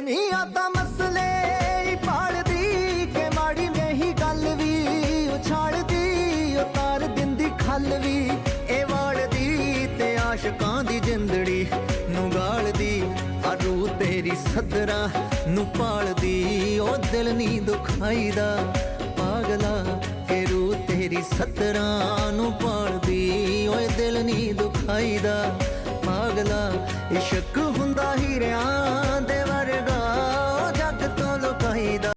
ਦੁਨੀਆ ਤਾਂ ਮਸਲੇ ਹੀ ਪਾਲਦੀ ਕਿ ਮਾੜੀ ਨਹੀਂ ਗੱਲ ਵੀ ਉਛਾਲਦੀ ਉਤਾਰ ਦਿੰਦੀ ਖੱਲ ਵੀ ਇਹ ਵਾਲਦੀ ਤੇ ਆਸ਼ਕਾਂ ਦੀ ਜਿੰਦੜੀ ਨੂੰ ਗਾਲਦੀ ਆ ਰੂਹ ਤੇਰੀ ਸੱਦਰਾਂ ਨੂੰ ਪਾਲਦੀ ਉਹ ਦਿਲ ਨੀ ਦੁਖਾਈਦਾ ਪਾਗਲਾ ਕਿ ਰੂਹ ਤੇਰੀ ਸੱਦਰਾਂ ਨੂੰ ਪਾਲਦੀ ਓਏ ਦਿਲ ਨੀ ਦੁਖਾਈਦਾ ਪਾਗਲਾ इश्क